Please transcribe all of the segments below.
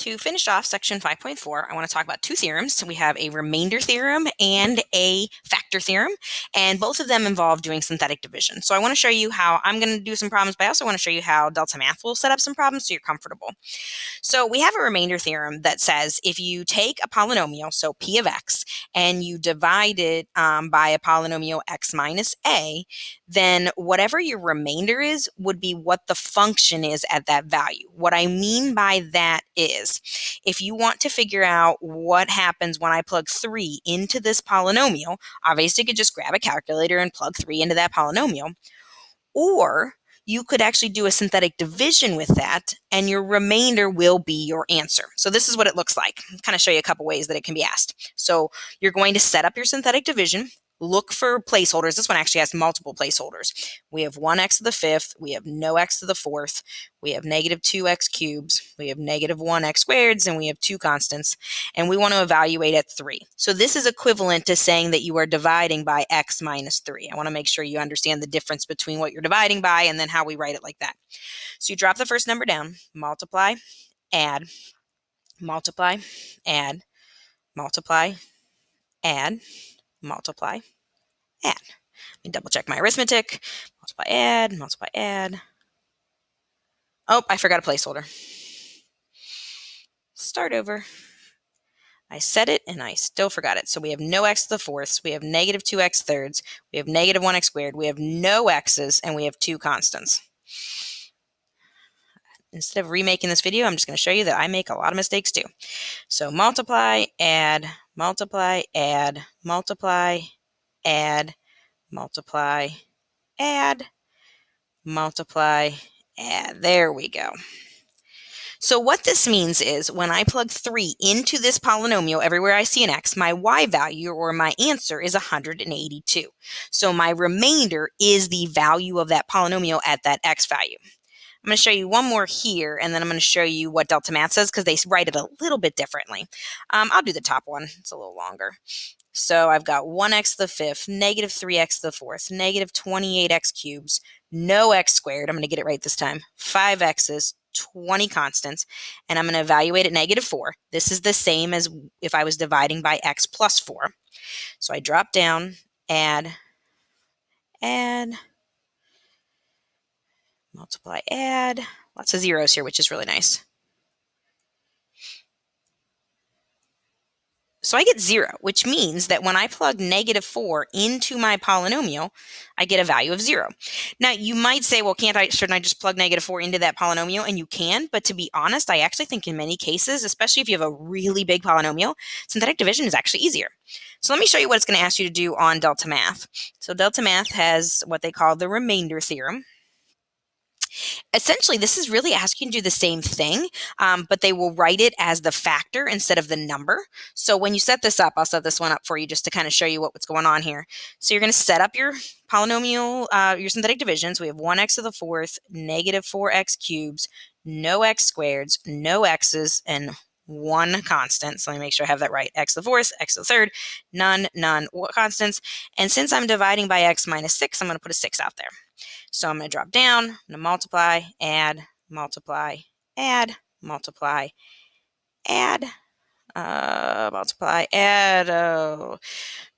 To finish off section 5.4, I want to talk about two theorems. We have a remainder theorem and a factor theorem, and both of them involve doing synthetic division. So I want to show you how I'm going to do some problems, but I also want to show you how Delta Math will set up some problems so you're comfortable. So we have a remainder theorem that says if you take a polynomial, so p of x, and you divide it by a polynomial x minus a, then whatever your remainder is would be what the function is at that value. What I mean by that is if you want to figure out what happens when I plug 3 into this polynomial, obviously you could just grab a calculator and plug 3 into that polynomial, or you could actually do a synthetic division with that, and your remainder will be your answer. So this is what it looks like. I'll kind of show you a couple ways that it can be asked. So you're going to set up your synthetic division, look for placeholders. This one actually has multiple placeholders. We have 1x to the fifth, we have no x to the fourth, we have negative 2x cubes, we have negative 1x squareds, and we have two constants, and we want to evaluate at 3. So this is equivalent to saying that you are dividing by x minus 3. I want to make sure you understand the difference between what you're dividing by and then how we write it like that. So you drop the first number down, multiply, add, multiply, add, multiply, add, multiply, add. Let me double check my arithmetic. Multiply, add, multiply, add. Oh, I forgot a placeholder. Start over. I said it and I still forgot it. So we have no x to the fourths, we have negative 2x thirds, we have negative 1x squared, we have no x's, and we have two constants. Instead of remaking this video, I'm just going to show you that I make a lot of mistakes too. So multiply, add, multiply, add, multiply, add, multiply, add, multiply, add. There we go. So what this means is when I plug 3 into this polynomial everywhere I see an x, my y value or my answer is 182. So my remainder is the value of that polynomial at that x value. I'm going to show you one more here, and then I'm going to show you what Delta Math says because they write it a little bit differently. I'll do the top one. It's a little longer. So I've got 1x to the fifth, negative 3x to the fourth, negative 28x cubes, no x squared. I'm going to get it right this time. 5 x's, 20 constants, and I'm going to evaluate at negative 4. This is the same as if I was dividing by x plus 4. So I drop down, add, multiply, add. Lots of zeros here, which is really nice. So I get 0, which means that when I plug negative 4 into my polynomial, I get a value of 0. Now, you might say, well, shouldn't I just plug negative 4 into that polynomial? And you can, but to be honest, I actually think in many cases, especially if you have a really big polynomial, synthetic division is actually easier. So let me show you what it's going to ask you to do on Delta Math. So Delta Math has what they call the remainder theorem. Essentially, this is really asking you to do the same thing, but they will write it as the factor instead of the number. So when you set this up, I'll set this one up for you just to kind of show you what's going on here. So you're going to set up your polynomial, your synthetic divisions. We have 1x to the fourth, negative 4x cubes, no x squareds, no x's, and one constant. So let me make sure I have that right. X to the fourth, x to the third, none, constants. And since I'm dividing by x minus 6, I'm going to put a 6 out there. So I'm going to drop down, I'm going to multiply, add, multiply, add, multiply, add, multiply, add,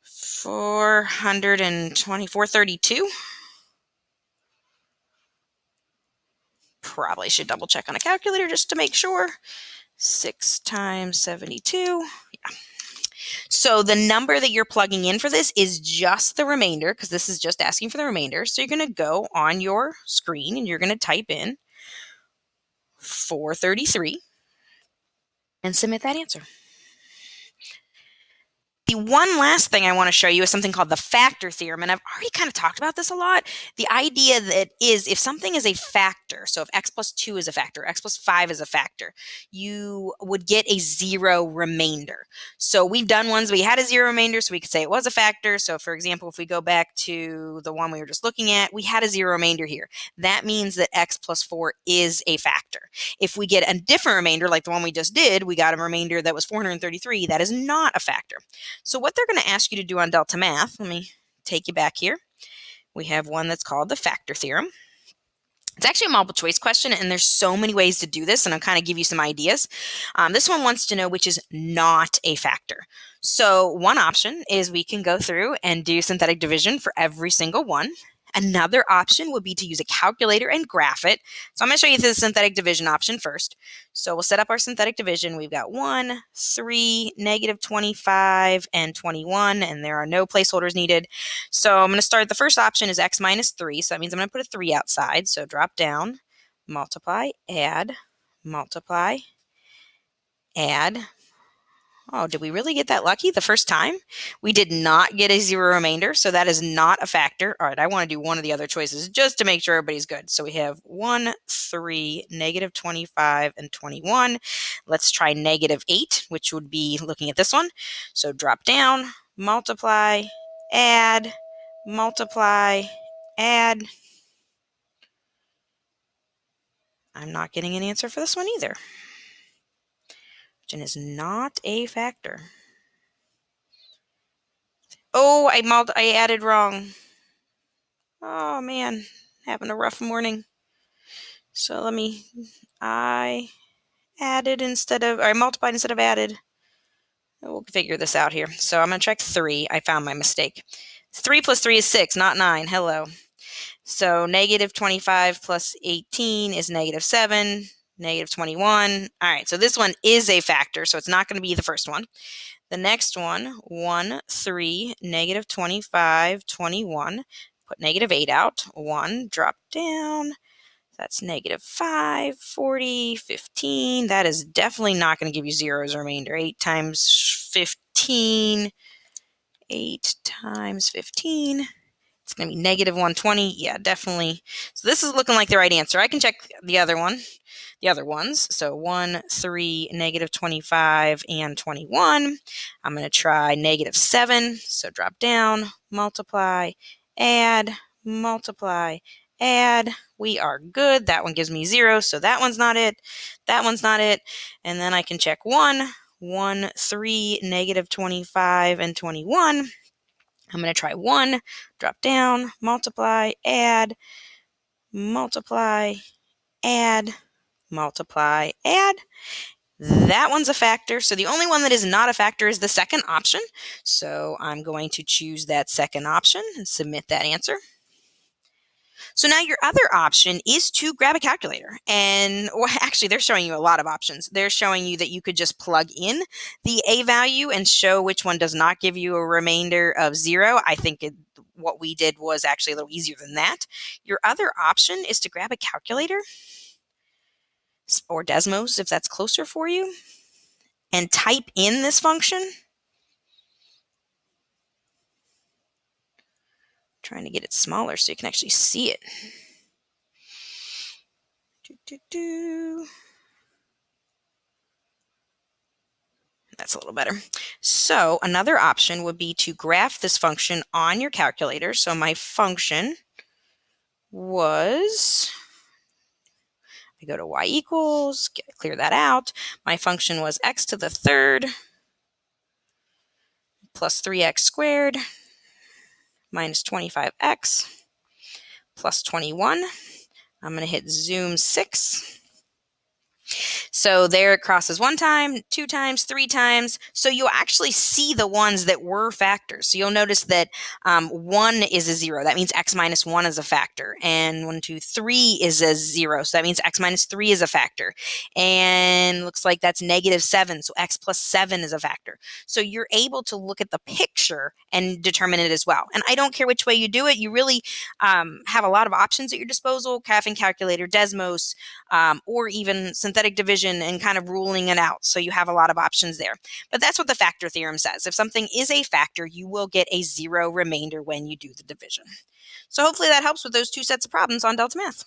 432. Probably should double check on a calculator just to make sure. 6 times 72. Yeah. So the number that you're plugging in for this is just the remainder, because this is just asking for the remainder. So you're going to go on your screen and you're going to type in 433 and submit that answer. The one last thing I want to show you is something called the factor theorem, and I've already kind of talked about this a lot. The idea that is if something is a factor, so if x plus 2 is a factor, x plus 5 is a factor, you would get a 0 remainder. So we've done ones we had a 0 remainder, so we could say it was a factor. So for example, if we go back to the one we were just looking at, we had a 0 remainder here. That means that x plus 4 is a factor. If we get a different remainder, like the one we just did, we got a remainder that was 433, that is not a factor. So what they're going to ask you to do on Delta Math, let me take you back here. We have one that's called the factor theorem. It's actually a multiple choice question, and there's so many ways to do this, and I'll kind of give you some ideas. This one wants to know which is not a factor. So one option is we can go through and do synthetic division for every single one. Another option would be to use a calculator and graph it. So I'm going to show you the synthetic division option first. So we'll set up our synthetic division. We've got 1, 3, negative 25, and 21, and there are no placeholders needed. So I'm going to start. The first option is x minus 3, so that means I'm going to put a 3 outside. So drop down, multiply, add, multiply, add. Oh, did we really get that lucky the first time? We did not get a zero remainder, so that is not a factor. All right, I want to do one of the other choices just to make sure everybody's good. So we have 1, 3, negative 25, and 21. Let's try negative 8, which would be looking at this one. So drop down, multiply, add, multiply, add. I'm not getting an answer for this one either, which is not a factor. Oh, I added wrong. Oh man, having a rough morning. So I multiplied instead of added. We'll figure this out here. So I'm going to check 3. I found my mistake. 3 plus 3 is 6, not 9. Hello. So negative 25 plus 18 is negative 7, negative 21. All right, so this one is a factor, so it's not going to be the first one. The next one, 1, 3, negative 25, 21. Put negative 8 out. 1, drop down. That's negative 5, 40, 15. That is definitely not going to give you 0 as a remainder. 8 times 15. 8 times 15. It's going to be negative 120. Yeah, definitely. So this is looking like the right answer. I can check the other ones. So 1, 3, negative 25, and 21. I'm going to try negative 7. So drop down, multiply, add, multiply, add. We are good. That one gives me 0, so that one's not it. That one's not it. And then I can check 1, 3, negative 25, and 21. I'm going to try 1, drop down, multiply, add, multiply, add, multiply, add. That one's a factor. So the only one that is not a factor is the second option. So I'm going to choose that second option and submit that answer. So now your other option is to grab a calculator. And actually, they're showing you a lot of options. They're showing you that you could just plug in the A value and show which one does not give you a remainder of 0. I think what we did was actually a little easier than that. Your other option is to grab a calculator or Desmos if that's closer for you and type in this function. Trying to get it smaller so you can actually see it. That's a little better. So another option would be to graph this function on your calculator. So my function was, I go to y equals, clear that out. My function was x to the third plus 3x squared minus 25x plus 21. I'm going to hit zoom 6. So there it crosses 1 time, 2 times, 3 times. So you'll actually see the ones that were factors. So you'll notice that 1 is a 0. That means x minus 1 is a factor. And 1, 2, 3 is a 0. So that means x minus 3 is a factor. And looks like that's negative 7. So x plus 7 is a factor. So you're able to look at the picture and determine it as well. And I don't care which way you do it. You really have a lot of options at your disposal, graphing calculator, Desmos, or even synthetic division and kind of ruling it out. So you have a lot of options there. But that's what the factor theorem says. If something is a factor, you will get a 0 remainder when you do the division. So hopefully that helps with those 2 sets of problems on Delta Math.